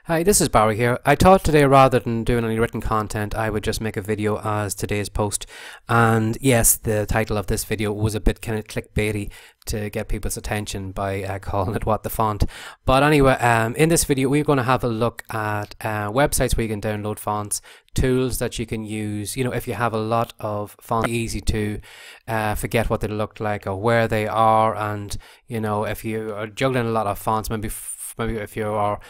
Hi, this is Barry here. I thought today rather than doing any written content, I would just make a video as today's post. And yes, the title of this video was a bit kind of clickbaity to get people's attention by calling it What the Font. But anyway, in this video we're going to have a look at websites where you can download fonts, tools that you can use. You know, if you have a lot of fonts, easy to forget what they look like or where they are. And you know, if you are juggling a lot of fonts, maybe if you are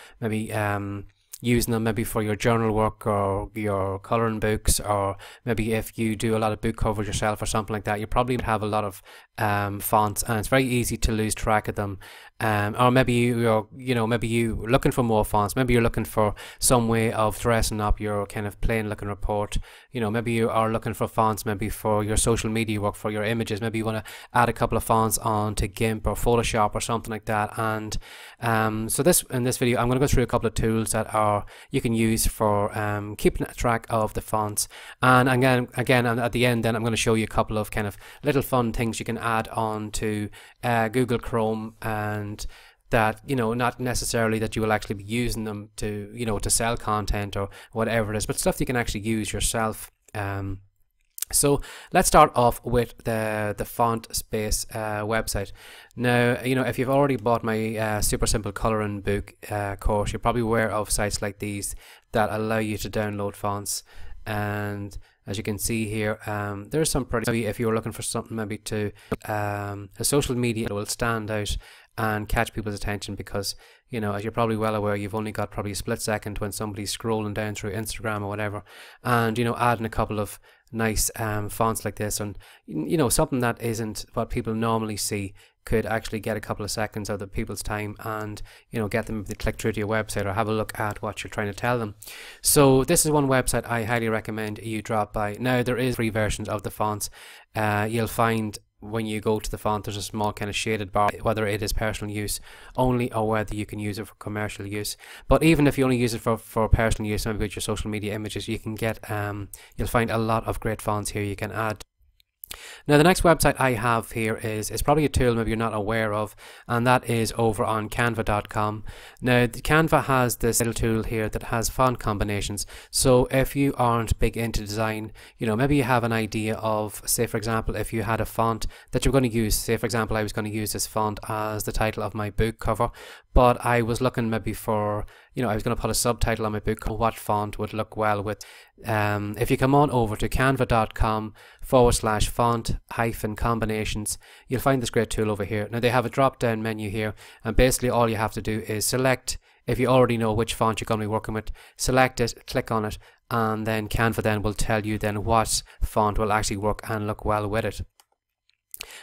using them maybe for your journal work or your colouring books, or maybe if you do a lot of book covers yourself or something like that, you probably have a lot of fonts, and it's very easy to lose track of them. Or maybe maybe you're looking for more fonts. Maybe you're looking for some way of dressing up your kind of plain looking report. You know, maybe you are looking for fonts maybe for your social media work, for your images. Maybe you want to add a couple of fonts onto GIMP or Photoshop or something like that. And so in this video I'm going to go through a couple of tools that you can use for keeping track of the fonts. And again at the end then I'm going to show you a couple of kind of little fun things you can add on to Google Chrome, and that, you know, not necessarily that you will actually be using them to, you know, to sell content or whatever it is, but stuff you can actually use yourself. So let's start off with the FontSpace website. Now, you know, if you've already bought my super simple coloring book course, you're probably aware of sites like these that allow you to download fonts. And as you can see here, there's some pretty, maybe if you're looking for something maybe to a social media that will stand out and catch people's attention, because, you know, as you're probably well aware, you've only got probably a split second when somebody's scrolling down through Instagram or whatever, and, you know, adding a couple of nice fonts like this, and, you know, something that isn't what people normally see, could actually get a couple of seconds out of people's time and, you know, get them to click through to your website or have a look at what you're trying to tell them. So this is one website I highly recommend you drop by. Now, there is free versions of the fonts. You'll find when you go to the font there's a small kind of shaded bar, whether it is personal use only or whether you can use it for commercial use. But even if you only use it for personal use, maybe with your social media images, you can get you'll find a lot of great fonts here you can add. Now, the next website I have here is probably a tool maybe you're not aware of, and that is over on canva.com. Now, Canva has this little tool here that has font combinations. So if you aren't big into design, you know, maybe you have an idea of, say for example, if you had a font that you're going to use, say for example I was going to use this font as the title of my book cover, but I was looking maybe for, you know, I was going to put a subtitle on my book, what font would look well with. If you come on over to canva.com/font-combinations, you'll find this great tool over here. Now, they have a drop down menu here, and basically all you have to do is select, if you already know which font you're going to be working with, select it, click on it, and then Canva then will tell you then what font will actually work and look well with it.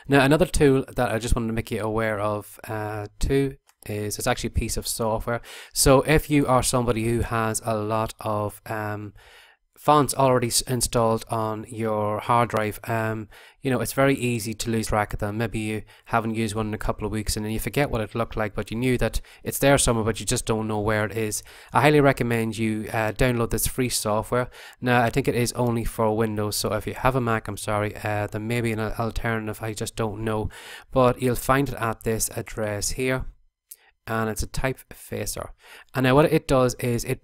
Now, another tool that I just wanted to make you aware of too is it's actually a piece of software. So if you are somebody who has a lot of fonts already installed on your hard drive, you know, it's very easy to lose track of them. Maybe you haven't used one in a couple of weeks and then you forget what it looked like, but you knew that it's there somewhere, but you just don't know where it is. I highly recommend you download this free software. Now, I think it is only for Windows, so if you have a Mac, I'm sorry, there may be an alternative, I just don't know, but you'll find it at this address here. And it's a typefacer. And now what it does is it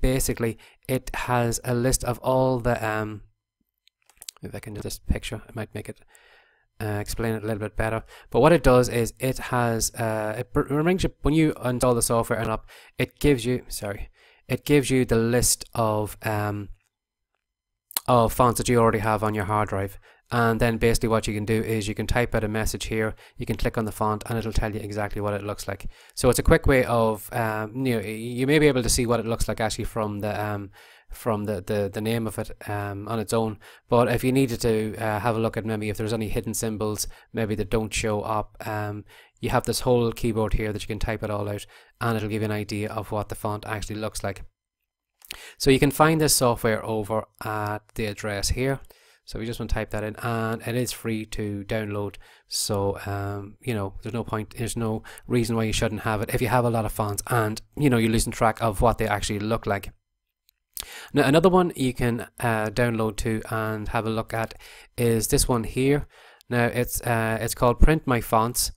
has a list of all the if I can do this picture, it might make it explain it a little bit better. But what it does is it has it brings you, when you install the software and up, it gives you the list of fonts that you already have on your hard drive. And then basically what you can do is you can type out a message here, you can click on the font, and it'll tell you exactly what it looks like. So it's a quick way of, you know, you may be able to see what it looks like actually from the name of it on its own. But if you needed to have a look at maybe if there's any hidden symbols maybe that don't show up, you have this whole keyboard here that you can type it all out, and it'll give you an idea of what the font actually looks like. So you can find this software over at the address here. So we just want to type that in, and it is free to download. So you know, there's no reason why you shouldn't have it if you have a lot of fonts and, you know, you're losing track of what they actually look like. Now, another one you can download to and have a look at is this one here. Now, it's called Print My Fonts.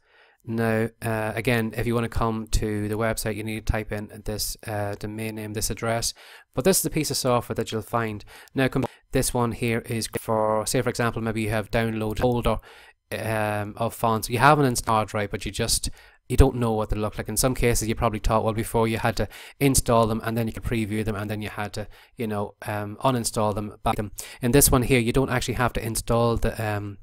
Now, again, if you want to come to the website, you need to type in this domain name, this address. But this is the piece of software that you'll find. Now, this one here is for, say for example, maybe you have downloaded a folder of fonts. You haven't installed, right, but you don't know what they look like. In some cases, you probably thought, well, before you had to install them and then you could preview them and then you had to, you know, uninstall them, back them. In this one here, you don't actually have to install the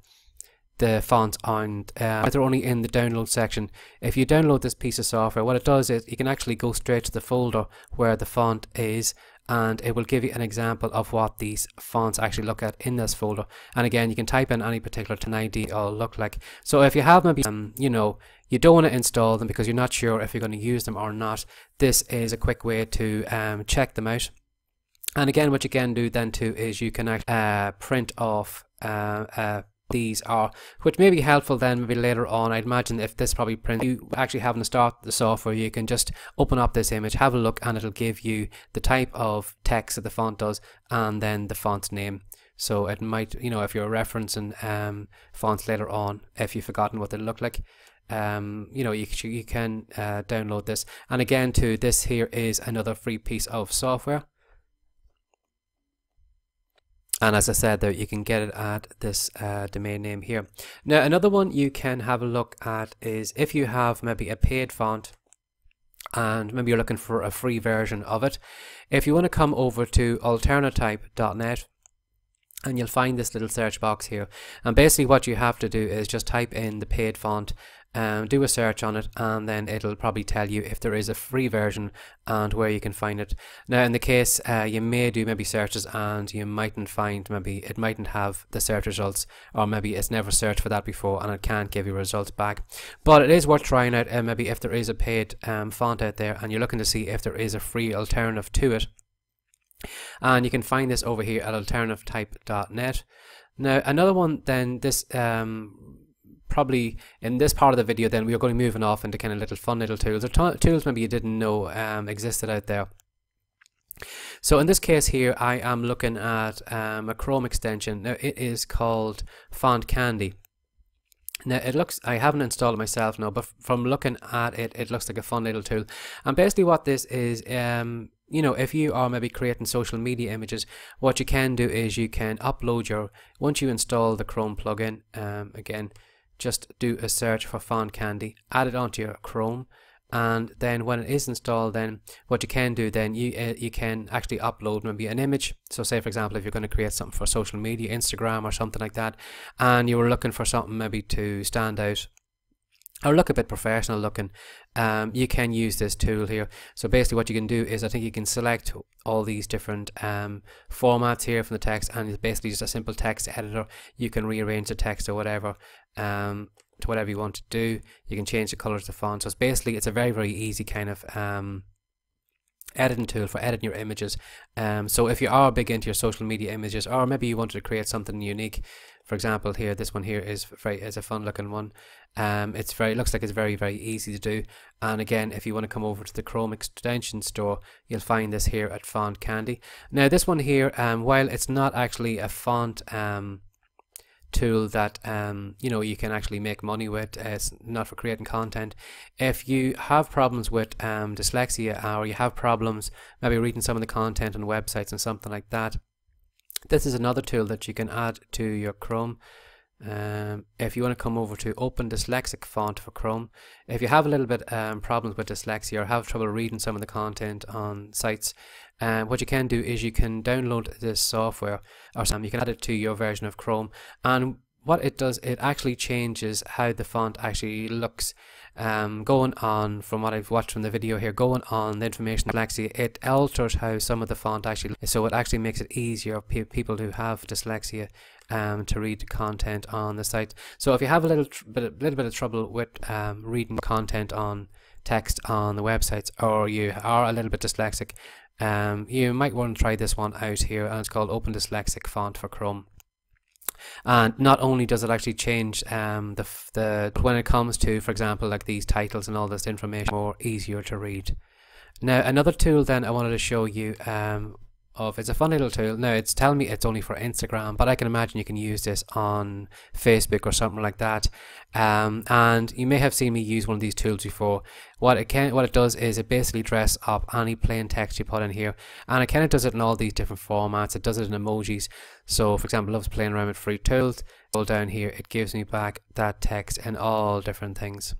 fonts on, they're only in the download section. If you download this piece of software, what it does is you can actually go straight to the folder where the font is, and it will give you an example of what these fonts actually look at in this folder. And again, you can type in any particular ID or look like. So if you have maybe you know, you don't want to install them because you're not sure if you're going to use them or not, this is a quick way to check them out. And again, what you can do then too is you can print off these are, which may be helpful then maybe later on. I'd imagine if this probably prints, you actually haven't started the software, you can just open up this image, have a look, and it'll give you the type of text that the font does and then the font's name. So it might, you know, if you're referencing fonts later on, if you've forgotten what they look like, you know, you can download this. And again too, this here is another free piece of software. And as I said there, you can get it at this domain name here. Now, another one you can have a look at is if you have maybe a paid font and maybe you're looking for a free version of it. If you want to come over to alternatype.net, and you'll find this little search box here. And basically what you have to do is just type in the paid font, do a search on it, and then it'll probably tell you if there is a free version and where you can find it. Now in the case you may do maybe searches and you mightn't find, maybe it mightn't have the search results, or maybe it's never searched for that before and it can't give you results back. But it is worth trying out, maybe if there is a paid font out there and you're looking to see if there is a free alternative to it. And you can find this over here at alternativetype.net. Now another one then, this probably in this part of the video then we are going to be moving off into kind of little fun little tools, or tools maybe you didn't know existed out there. So in this case here I am looking at a Chrome extension. Now it is called Font Candy. Now it looks, I haven't installed it myself now, but from looking at it, it looks like a fun little tool. And basically what this is, you know, if you are maybe creating social media images, what you can do is you can upload your, once you install the Chrome plugin, again, just do a search for Font Candy, add it onto your Chrome, and then when it is installed, then what you can do then, you can actually upload maybe an image. So say for example, if you're going to create something for social media, Instagram or something like that, and you were looking for something maybe to stand out or look a bit professional looking, you can use this tool here. So basically what you can do is, I think you can select all these different formats here from the text, and it's basically just a simple text editor. You can rearrange the text or whatever to whatever you want to do. You can change the colors of the font. So it's basically, it's a very, very easy kind of editing tool for editing your images. So if you are big into your social media images, or maybe you wanted to create something unique, for example here, this one here is a fun looking one. It looks like it's very, very easy to do. And again, if you want to come over to the Chrome extension store, you'll find this here at Font Candy. Now this one here, while it's not actually a font tool that you know, you can actually make money with, it's not for creating content. If you have problems with dyslexia, or you have problems maybe reading some of the content on websites and something like that, this is another tool that you can add to your Chrome. If you want to come over to Open Dyslexic Font for Chrome, if you have a little bit problems with dyslexia or have trouble reading some of the content on sites, what you can do is you can download this software, or you can add it to your version of Chrome, and what it does, it actually changes how the font actually looks. Going on from what I've watched from the video here, going on the information on dyslexia, it alters how some of the font actually, so it actually makes it easier for people who have dyslexia to read content on the site. So if you have a little bit of trouble with reading content on text on the websites, or you are a little bit dyslexic, you might want to try this one out here, and it's called Open Dyslexic Font for Chrome. And not only does it actually change when it comes to, for example, like these titles and all this information, more easier to read. Now another tool then I wanted to show you it's a fun little tool. Now it's telling me it's only for Instagram, but I can imagine you can use this on Facebook or something like that. And you may have seen me use one of these tools before. What it does is it basically dresses up any plain text you put in here, and it kind of does it in all these different formats. It does it in emojis. So for example, loves playing around with free tools. Pull down here, it gives me back that text in all different things.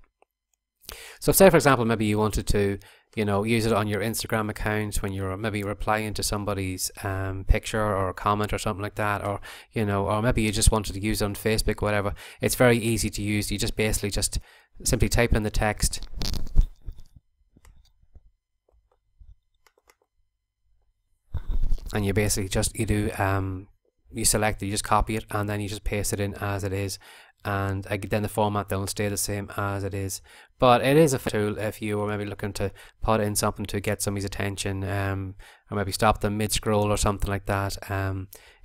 So say for example, maybe you wanted to, you know, use it on your Instagram account when you're maybe replying to somebody's picture or a comment or something like that, or you know, or maybe you just wanted to use it on Facebook or whatever. It's very easy to use. You just basically just simply type in the text, and you basically just you select it, you just copy it, and then you just paste it in as it is, and then the format don't stay the same as it is. But it is a tool if you were maybe looking to put in something to get somebody's attention, or maybe stop them mid scroll or something like that.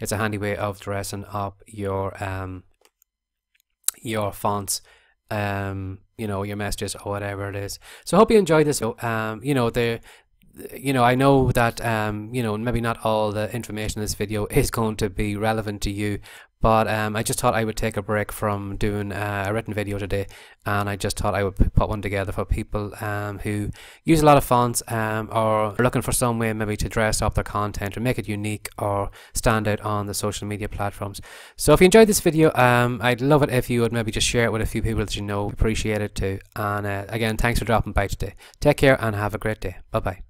It's a handy way of dressing up your fonts, you know, your messages or whatever it is. So I hope you enjoyed this. You know, I know that you know, maybe not all the information in this video is going to be relevant to you, but I just thought I would take a break from doing a written video today, and I just thought I would put one together for people who use a lot of fonts, or are looking for some way maybe to dress up their content or make it unique or stand out on the social media platforms. So if you enjoyed this video, I'd love it if you would maybe just share it with a few people that you know appreciate it too. And again, thanks for dropping by today. Take care and have a great day. Bye bye.